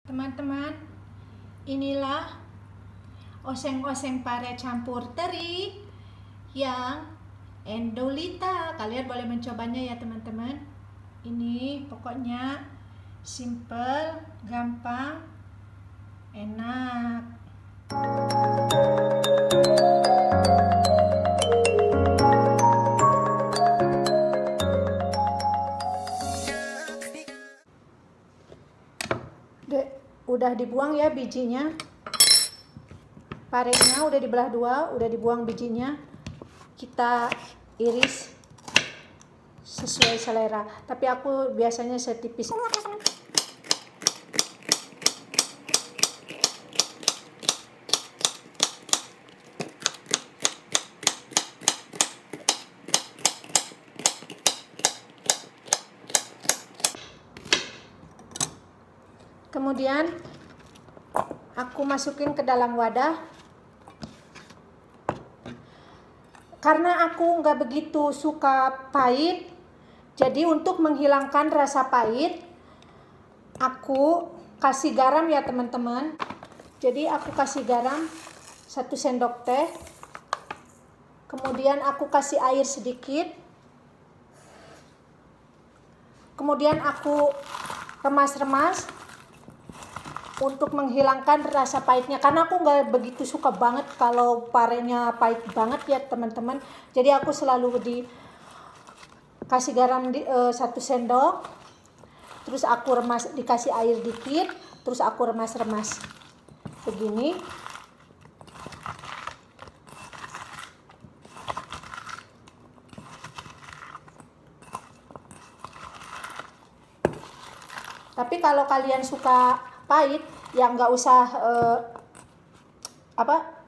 Teman-teman, inilah oseng-oseng pare campur teri yang endolita. Kalian boleh mencobanya ya teman-teman. Ini pokoknya simple, gampang, enak. Udah dibuang ya bijinya, parenya udah dibelah dua, udah dibuang bijinya. Kita iris sesuai selera, tapi aku biasanya setipis. Kemudian aku masukin ke dalam wadah. Karena aku nggak begitu suka pahit, jadi untuk menghilangkan rasa pahit, aku kasih garam ya teman-teman. Jadi aku kasih garam 1 sendok teh. Kemudian aku kasih air sedikit. Kemudian aku remas-remas untuk menghilangkan rasa pahitnya, karena aku nggak begitu suka banget kalau parenya pahit banget ya teman-teman. Jadi aku selalu dikasih garam 1 sendok, terus aku remas, dikasih air dikit, terus aku remas-remas begini. Tapi kalau kalian suka pahit, yang nggak usah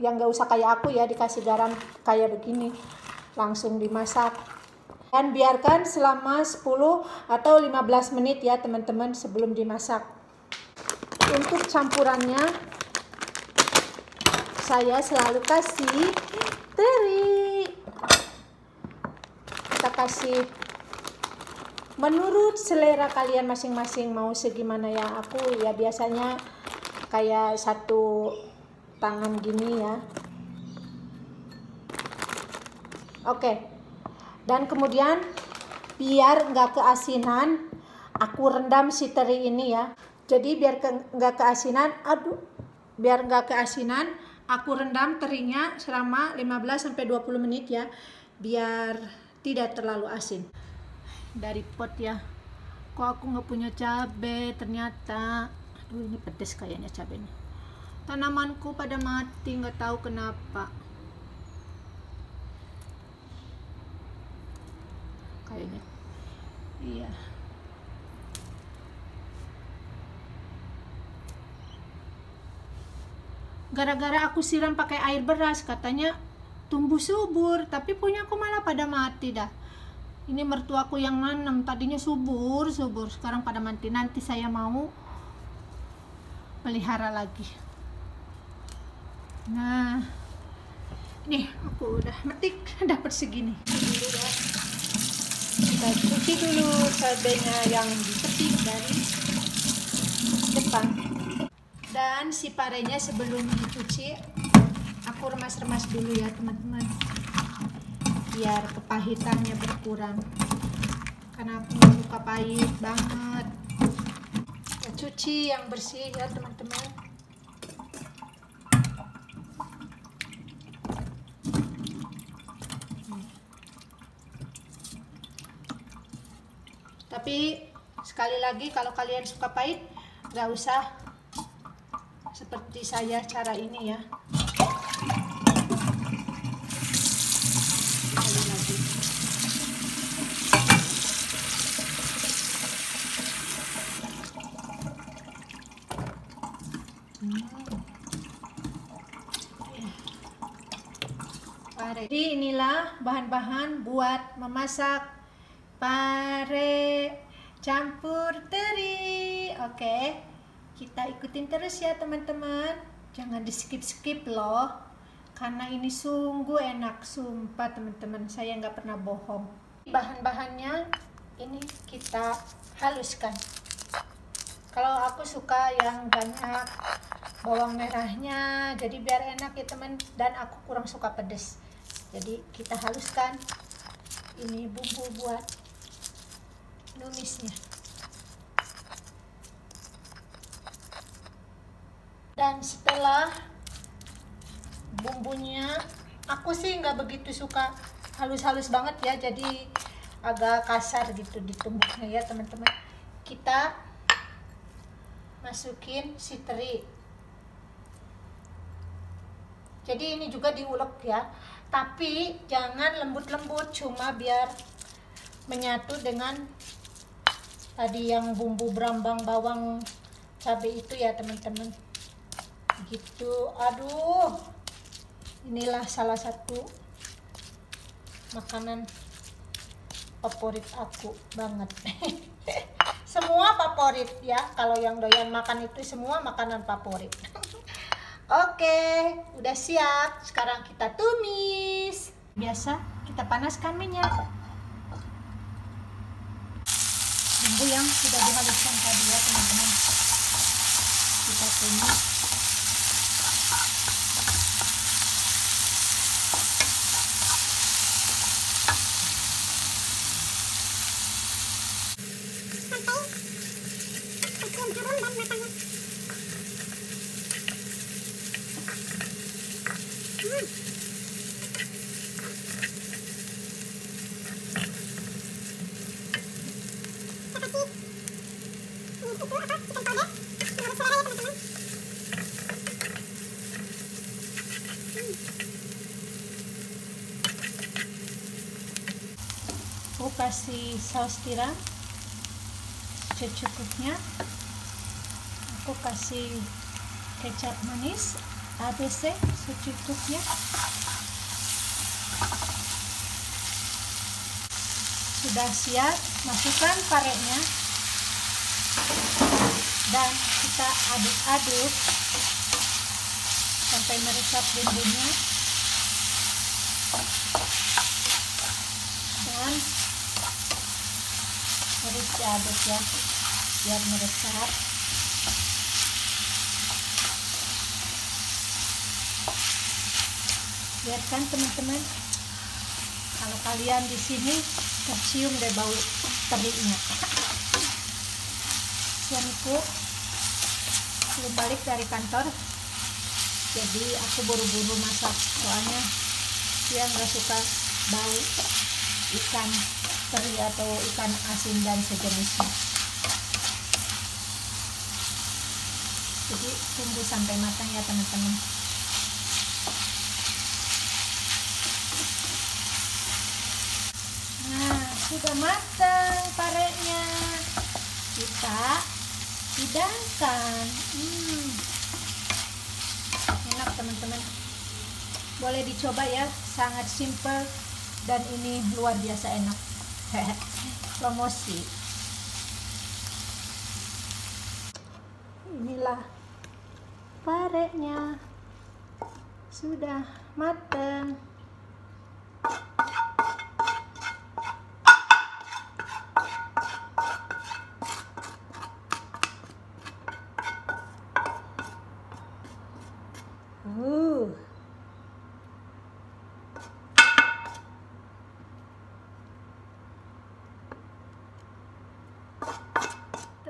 yang nggak usah kayak aku ya, dikasih garam kayak begini, langsung dimasak dan biarkan selama 10 atau 15 menit ya teman-teman sebelum dimasak. Untuk campurannya saya selalu kasih teri, kita kasih menurut selera kalian masing-masing, mau segimana. Ya aku ya biasanya kayak 1 tangan gini ya. Oke. Dan kemudian biar nggak keasinan, aku rendam si teri ini ya. Jadi biar nggak keasinan, biar nggak keasinan, aku rendam terinya selama 15-20 menit ya, biar tidak terlalu asin. Dari pot ya, kok aku nggak punya cabai ternyata. Aduh, ini pedes kayaknya cabenya. Tanamanku pada mati, nggak tahu kenapa. Kayaknya iya. Gara-gara aku siram pakai air beras, katanya tumbuh subur, tapi punya aku malah pada mati dah. Ini mertuaku yang nanam, tadinya subur, sekarang pada mati. Nanti saya mau pelihara lagi. Nah, nih aku udah metik, dapat segini. Kita cuci dulu cabenya yang dipetik dari depan. Dan si parenya sebelum dicuci, aku remas-remas dulu ya teman-teman, biar kepahitannya berkurang, karena aku nggak suka pahit banget. Kita cuci yang bersih ya teman-teman. Tapi sekali lagi, kalau kalian suka pahit, nggak usah seperti saya cara ini ya. Jadi inilah bahan-bahan buat memasak pare campur teri. Oke, kita ikutin terus ya teman-teman, jangan di skip loh, karena ini sungguh enak, sumpah teman-teman, saya nggak pernah bohong. Bahan-bahannya ini kita haluskan. Kalau aku suka yang banyak bawang merahnya, jadi biar enak ya teman. Dan aku kurang suka pedas. Jadi kita haluskan ini bumbu buat numisnya. Dan setelah bumbunya, aku sih nggak begitu suka halus-halus banget ya, jadi agak kasar gitu ditumbuknya ya teman-teman. Kita masukin si teri. Jadi ini juga diulek ya, tapi jangan lembut-lembut, cuma biar menyatu dengan tadi yang bumbu brambang bawang cabai itu ya teman-teman. Gitu. Aduh, inilah salah satu makanan favorit aku banget. Semua favorit ya, kalau yang doyan makan itu semua makanan favorit. Oke, udah siap. Sekarang kita tumis. Biasa kita panaskan minyak. Bumbu yang sudah dihaluskan tadi ya teman-teman, kita tumis. Aku kasih saus tiram secukupnya. Aku kasih kecap manis ABC secukupnya. Sudah siap, masukkan parenya dan kita aduk-aduk sampai meresap bumbunya. Dan harus diaduk ya biar meresap. Biarkan teman-teman, kalau kalian di sini tercium deh bau terinya. Suamiku belum balik dari kantor, jadi aku buru-buru masak, soalnya dia nggak suka bau ikan teri atau ikan asin dan sejenisnya. Jadi tunggu sampai matang ya teman-teman. Nah, sudah matang parenya. Kita hidangkan. Enak teman-teman. Boleh dicoba ya, sangat simple dan ini luar biasa enak. Promosi. Inilah parenya. Sudah matang.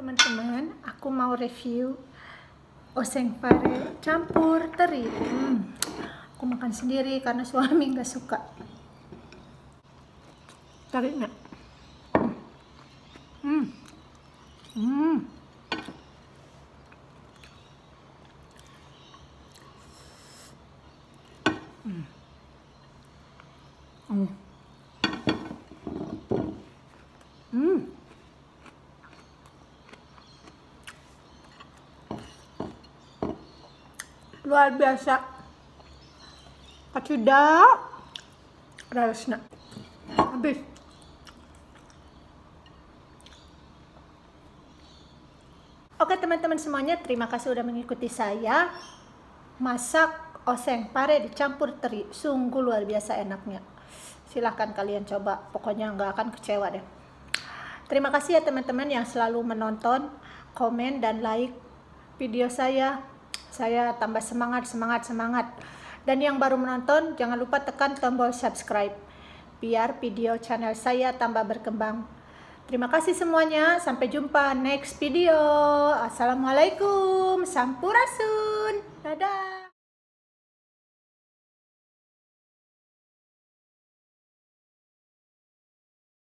Teman-teman, aku mau review oseng pare campur teri. Aku makan sendiri karena suami nggak suka terinya. Luar biasa. Sudah rasanya habis. Oke teman-teman semuanya, terima kasih sudah mengikuti saya masak oseng pare dicampur teri. Sungguh luar biasa enaknya. Silahkan kalian coba, pokoknya nggak akan kecewa deh. Terima kasih ya teman-teman yang selalu menonton. komen, dan like video saya tambah semangat. Dan yang baru menonton, jangan lupa tekan tombol subscribe biar video channel saya tambah berkembang. Terima kasih semuanya, sampai jumpa next video. Assalamualaikum, sampurasun, dadah.